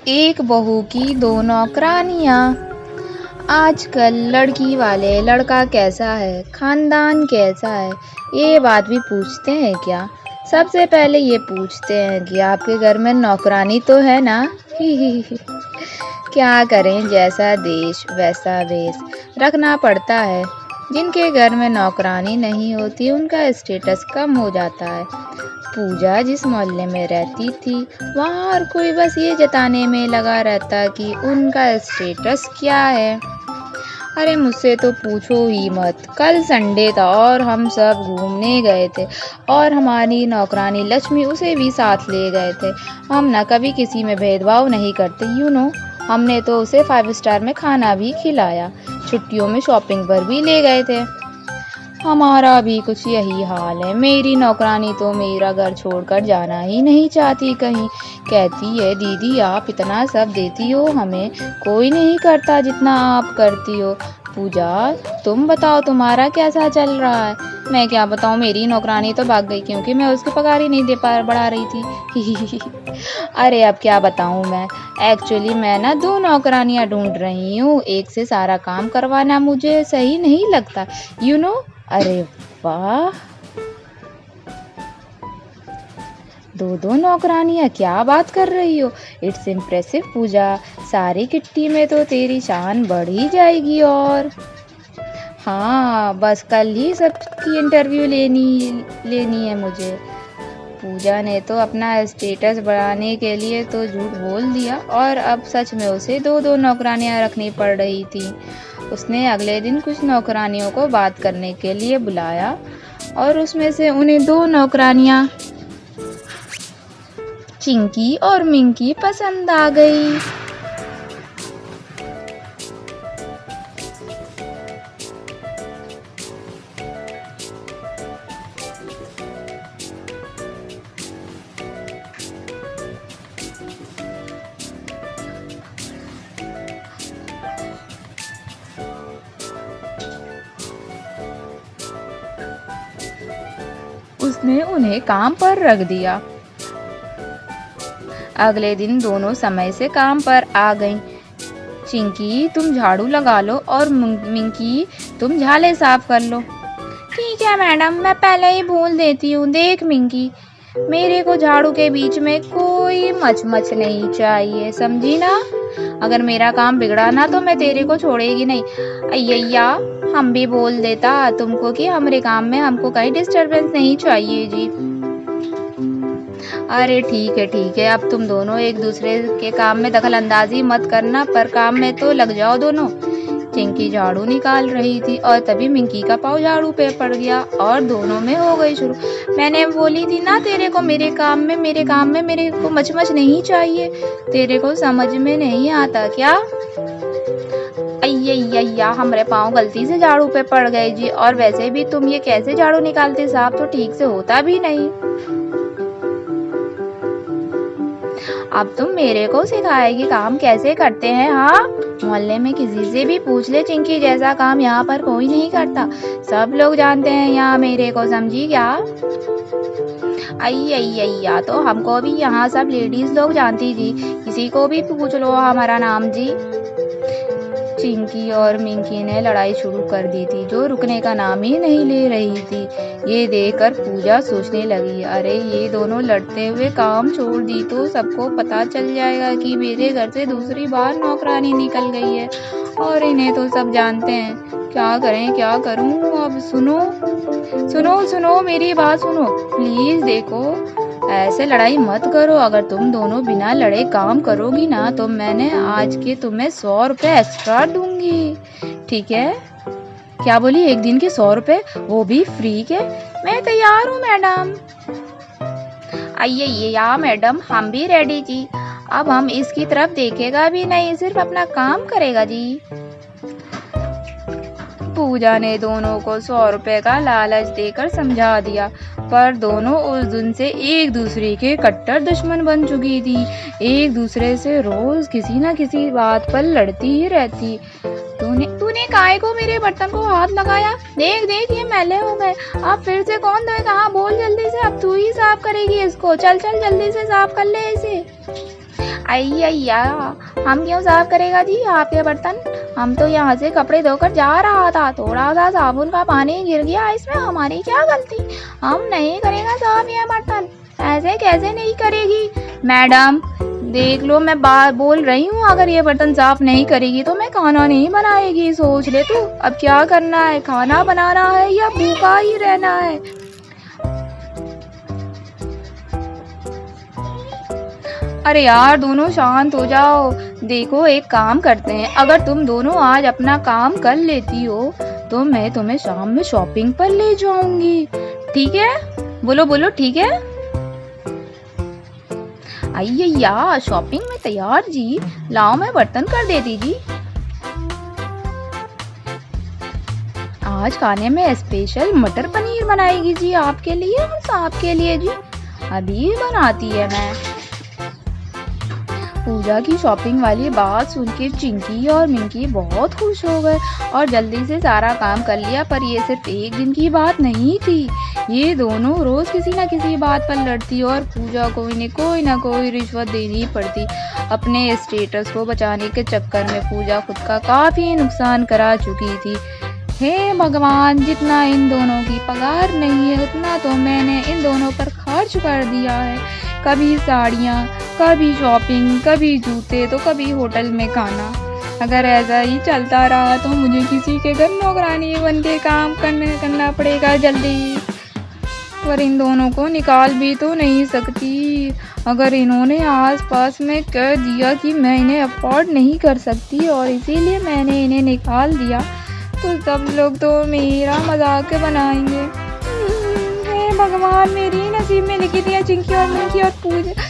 एक बहू की दो नौकरानियाँ। आजकल लड़की वाले लड़का कैसा है, खानदान कैसा है, ये बात भी पूछते हैं क्या? सबसे पहले ये पूछते हैं कि आपके घर में नौकरानी तो है ना? ही ही ही। क्या करें, जैसा देश वैसा वेश रखना पड़ता है। जिनके घर में नौकरानी नहीं होती उनका स्टेटस कम हो जाता है। पूजा जिस मोहल्ले में रहती थी वहाँ हर कोई बस ये जताने में लगा रहता कि उनका स्टेटस क्या है। अरे मुझसे तो पूछो ही मत। कल संडे था और हम सब घूमने गए थे और हमारी नौकरानी लक्ष्मी उसे भी साथ ले गए थे। हम ना कभी किसी में भेदभाव नहीं करते, हमने तो उसे 5 स्टार में खाना भी खिलाया, छुट्टियों में शॉपिंग पर भी ले गए थे। हमारा भी कुछ यही हाल है। मेरी नौकरानी तो मेरा घर छोड़कर जाना ही नहीं चाहती कहीं। कहती है दीदी आप इतना सब देती हो, हमें कोई नहीं करता जितना आप करती हो। पूजा तुम बताओ तुम्हारा कैसा चल रहा है? मैं क्या बताऊँ, मेरी नौकरानी तो भाग गई क्योंकि मैं उसकी पगार ही नहीं बढ़ा रही थी। अरे अब क्या बताऊँ मैं। एक्चुअली मैं ना 2 नौकरानियाँ ढूंढ रही हूँ। एक से सारा काम करवाना मुझे सही नहीं लगता। अरे वाह, 2 नौकरानियाँ, क्या बात कर रही हो? इट्स इम्प्रेसिव पूजा। सारी किट्टी में तो तेरी शान बढ़ ही जाएगी। और हाँ, बस कल ही सबकी इंटरव्यू लेनी है मुझे। पूजा ने तो अपना स्टेटस बढ़ाने के लिए तो झूठ बोल दिया और अब सच में उसे 2 नौकरानियां रखनी पड़ रही थी। उसने अगले दिन कुछ नौकरानियों को बात करने के लिए बुलाया और उसमें से उन्हें 2 नौकरानियां चिंकी और मिंकी पसंद आ गई। उसने उन्हें काम पर रख दिया। अगले दिन दोनों समय से काम पर आ गईं। चिंकी तुम झाड़ू लगा लो और मिंकी तुम झाले साफ कर लो। ठीक है मैडम, मैं पहले ही भूल देती हूँ। देख मिंकी, मेरे को झाड़ू के बीच में कोई मच नहीं चाहिए, समझी ना? अगर मेरा काम बिगड़ा ना तो मैं तेरे को छोड़ेगी नहीं। अय्या, हम भी बोल देता तुमको कि हमारे काम में हमको कहीं डिस्टरबेंस नहीं चाहिए जी। अरे ठीक है, अब तुम दोनों एक दूसरे के काम में दखल अंदाजी मत करना, पर काम में तो लग जाओ दोनों। चिंकी झाड़ू निकाल रही थी और तभी मिंकी का पाँव झाड़ू पे पड़ गया और दोनों में हो गई शुरू। मैंने बोली थी ना तेरे को मेरे काम में मेरे को मच नहीं चाहिए। तेरे को समझ में नहीं आता क्या? अय्या, हमारे पाँव गलती से झाड़ू पे पड़ गए जी। और वैसे भी तुम ये कैसे झाड़ू निकालते, साफ तो ठीक से होता भी नहीं। अब तुम मेरे को सिखाएगी काम कैसे करते हैं? हाँ, मोहल्ले में किसी से भी पूछ ले, चिंकी जैसा काम यहाँ पर कोई नहीं करता। सब लोग जानते हैं यहाँ मेरे को, समझी क्या? अय्या, तो हमको भी यहाँ सब लेडीज लोग जानती जी। किसी को भी पूछ लो हमारा नाम जी। चिंकी और मिंकी ने लड़ाई शुरू कर दी थी, जो रुकने का नाम ही नहीं ले रही थी। ये देखकर पूजा सोचने लगी, अरे ये दोनों लड़ते हुए काम छोड़ दी तो सबको पता चल जाएगा कि मेरे घर से दूसरी बार नौकरानी निकल गई है और इन्हें तो सब जानते हैं। क्या करें, क्या करूं अब? सुनो मेरी बात सुनो प्लीज। देखो, ऐसे लड़ाई मत करो। अगर तुम दोनों बिना लड़े काम करोगी ना तो मैंने आज के तुम्हें 100 रुपये एक्स्ट्रा दूंगी, ठीक है? क्या बोली? एक दिन के 100 रुपये, वो भी फ्री के? मैं तैयार हूँ मैडम। आइए मैडम, हम भी रेडी जी। अब हम इसकी तरफ देखेगा भी नहीं, सिर्फ अपना काम करेगा जी। पूजा ने दोनों को 100 रुपये का लालच देकर समझा दिया, पर दोनों उस दिन से एक दूसरे के कट्टर दुश्मन बन चुकी थी। एक दूसरे से रोज किसी न किसी बात पर लड़ती ही रहती। तूने काहे को मेरे बर्तन को हाथ लगाया? देख ये मैले हो गए। अब फिर से कौन धोएगा? हाँ बोल जल्दी से, अब तू ही साफ करेगी इसको। चल जल्दी से साफ कर ले इसे। अय्या, हम क्यों साफ करेगा जी आपके बर्तन? हम तो यहाँ से कपड़े धोकर जा रहा था, थोड़ा सा साबुन का पानी गिर गया इसमें, हमारी क्या गलती? हम नहीं करेगा साफ ये बर्तन। ऐसे कैसे नहीं करेगी मैडम? देख लो, मैं बात बोल रही हूँ, अगर ये बर्तन साफ नहीं करेगी तो मैं खाना नहीं बनाएगी। सोच ले तू, अब क्या करना है, खाना बनाना है या भूखा ही रहना है? अरे यार, दोनों शांत हो जाओ। देखो, एक काम करते हैं, अगर तुम दोनों आज अपना काम कर लेती हो तो मैं तुम्हें शाम में शॉपिंग पर ले जाऊंगी, ठीक है? बोलो बोलो, ठीक है? अय्या, शॉपिंग में तैयार जी। लाओ, मैं बर्तन कर देती जी। आज खाने में स्पेशल मटर पनीर बनाएगी जी आपके लिए और साहब के लिए जी। अभी बनाती है मैं। पूजा की शॉपिंग वाली बात सुन के चिंकी और मिंकी बहुत खुश हो गए और जल्दी से सारा काम कर लिया। पर ये सिर्फ एक दिन की बात नहीं थी, ये दोनों रोज किसी ना किसी बात पर लड़ती और पूजा को इन्हें कोई ना कोई रिश्वत देनी पड़ती। अपने स्टेटस को बचाने के चक्कर में पूजा खुद का काफी नुकसान करा चुकी थी। हे भगवान, जितना इन दोनों की पगार नहीं है उतना तो मैंने इन दोनों पर खर्च कर दिया है। कभी साड़ियाँ, कभी शॉपिंग, कभी जूते तो कभी होटल में खाना। अगर ऐसा ही चलता रहा तो मुझे किसी के घर नौकरानी बन के काम करना पड़ेगा जल्दी। पर इन दोनों को निकाल भी तो नहीं सकती। अगर इन्होंने आसपास में कह दिया कि मैं इन्हें अफोर्ड नहीं कर सकती और इसीलिए मैंने इन्हें निकाल दिया तो सब लोग तो मेरा मजाक बनाएंगे। हे भगवान, मेरी नसीब में लिखी थी चिंकी और मिंकी और पूजा।